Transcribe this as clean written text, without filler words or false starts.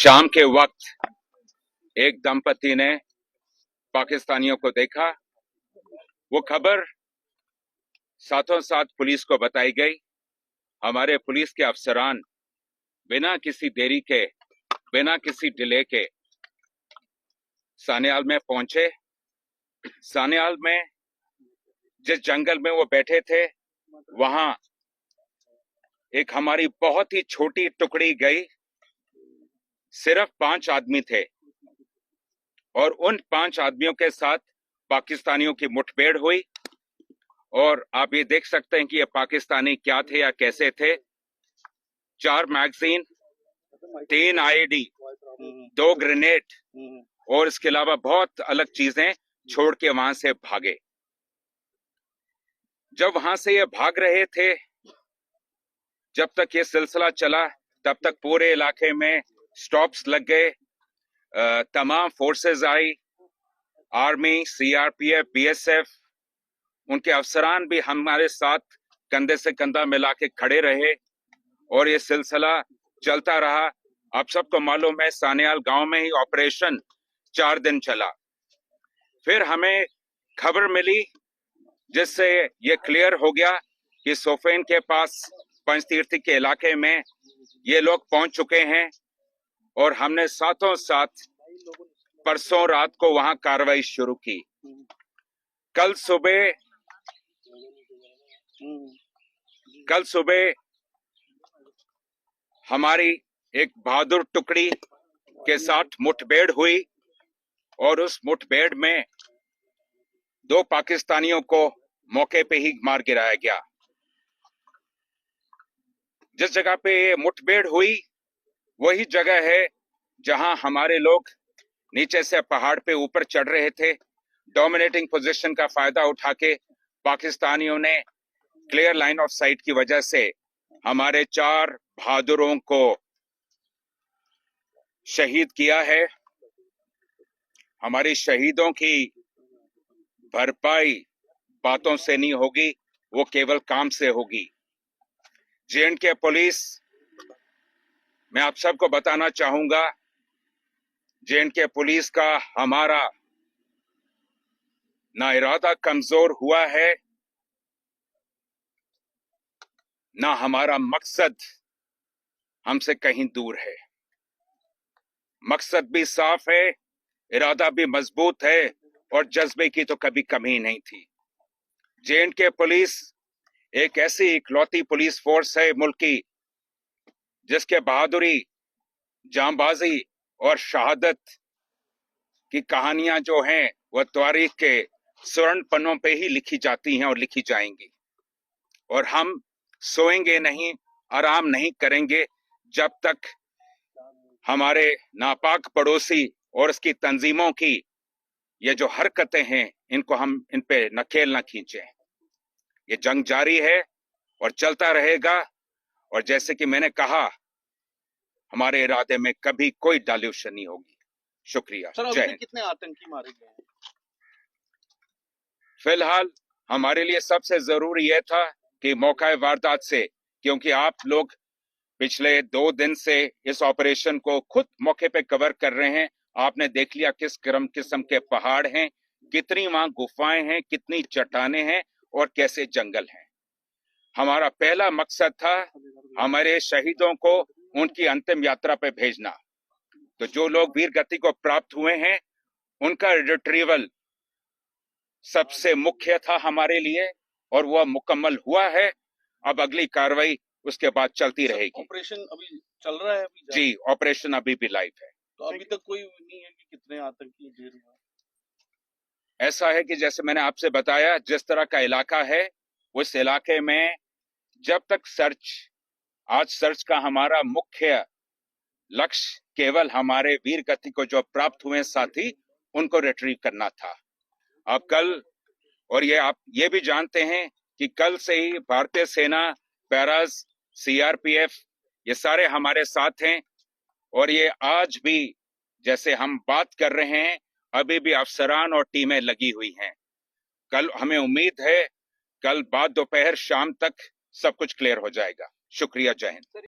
शाम के वक्त एक दंपति ने पाकिस्तानियों को देखा। वो खबर साथों साथ पुलिस को बताई गई। हमारे पुलिस के अफसरान बिना किसी देरी के, बिना किसी डिले के सान्याल में पहुंचे। सान्याल में जिस जंगल में वो बैठे थे, वहां एक हमारी बहुत ही छोटी टुकड़ी गई। सिर्फ 5 आदमी थे और उन 5 आदमियों के साथ पाकिस्तानियों की मुठभेड़ हुई। और आप ये देख सकते हैं कि ये पाकिस्तानी क्या थे या कैसे थे। 4 मैगजीन, 3 आईडी, 2 ग्रेनेड और इसके अलावा बहुत अलग चीजें छोड़ के वहां से भागे। जब वहां से ये भाग रहे थे, जब तक ये सिलसिला चला, तब तक पूरे इलाके में स्टॉप्स लग गए। तमाम फोर्सेस आई, आर्मी, सीआरपीएफ, बीएसएफ, उनके अफसरान भी हमारे साथ कंधे से कंधा मिला के खड़े रहे और ये सिलसिला चलता रहा। आप सबको मालूम है, सान्याल गांव में ही ऑपरेशन 4 दिन चला। फिर हमें खबर मिली जिससे ये क्लियर हो गया कि सोफेन के पास पंचतीर्थी के इलाके में ये लोग पहुंच चुके हैं और हमने साथों साथ परसों रात को वहां कार्रवाई शुरू की। कल सुबह हमारी एक बहादुर टुकड़ी के साथ मुठभेड़ हुई और उस मुठभेड़ में 2 पाकिस्तानियों को मौके पे ही मार गिराया गया। जिस जगह पे ये मुठभेड़ हुई वही जगह है जहां हमारे लोग नीचे से पहाड़ पे ऊपर चढ़ रहे थे। डोमिनेटिंग पोजीशन का फायदा उठा के पाकिस्तानियों ने क्लियर लाइन ऑफ साइट की वजह से हमारे 4 बहादुरों को शहीद किया है। हमारी शहीदों की भरपाई बातों से नहीं होगी, वो केवल काम से होगी। जे.एंड.के पुलिस, मैं आप सबको बताना चाहूंगा, जे.एंड.के पुलिस का हमारा ना इरादा कमजोर हुआ है, ना हमारा मकसद हमसे कहीं दूर है। मकसद भी साफ है, इरादा भी मजबूत है और जज्बे की तो कभी कमी नहीं थी। जे.एंड.के पुलिस एक ऐसी इकलौती पुलिस फोर्स है मुल्क की जिसके बहादुरी, जांबाजी और शहादत की कहानियां जो हैं वह तारीख के स्वर्ण पन्नों पे ही लिखी जाती हैं और लिखी जाएंगी। और हम सोएंगे नहीं, आराम नहीं करेंगे जब तक हमारे नापाक पड़ोसी और इसकी तंजीमों की ये जो हरकतें हैं इनको हम इन पे नकेल न खींचें। ये जंग जारी है और चलता रहेगा और जैसे कि मैंने कहा, हमारे इरादे में कभी कोई डाल्यूशन नहीं होगी। शुक्रिया। जय हिंद। कितने आतंकी मारे गए? फिलहाल हमारे लिए सबसे जरूरी यह था कि मौका वारदात से, क्योंकि आप लोग पिछले 2 दिन से इस ऑपरेशन को खुद मौके पे कवर कर रहे हैं, आपने देख लिया किस किस्म के पहाड़ हैं, कितनी वहां गुफाएं हैं, कितनी चट्टानें हैं और कैसे जंगल हैं। हमारा पहला मकसद था हमारे शहीदों को उनकी अंतिम यात्रा पे भेजना। तो जो लोग वीर गति को प्राप्त हुए हैं उनका रिट्रीवल सबसे मुख्य था हमारे लिए और वह मुकम्मल हुआ है। अब अगली कार्रवाई उसके बाद चलती रहेगी। ऑपरेशन अभी चल रहा है? जी, ऑपरेशन अभी भी लाइव है। तो अभी तक कोई नहीं है कि कितने आतंकी ढेर हुआ? ऐसा है कि जैसे मैंने आपसे बताया, जिस तरह का इलाका है उस इलाके में जब तक आज सर्च का हमारा मुख्य लक्ष्य केवल हमारे वीर गति को जो प्राप्त हुए साथी उनको रिट्रीव करना था। अब कल, और ये आप ये भी जानते हैं कि कल से ही भारतीय सेना, पैराज, सीआरपीएफ ये सारे हमारे साथ हैं और ये आज भी जैसे हम बात कर रहे हैं अभी भी अफसरान और टीमें लगी हुई हैं। कल हमें उम्मीद है कल बाद दोपहर शाम तक सब कुछ क्लियर हो जाएगा। शुक्रिया। जय हिंद।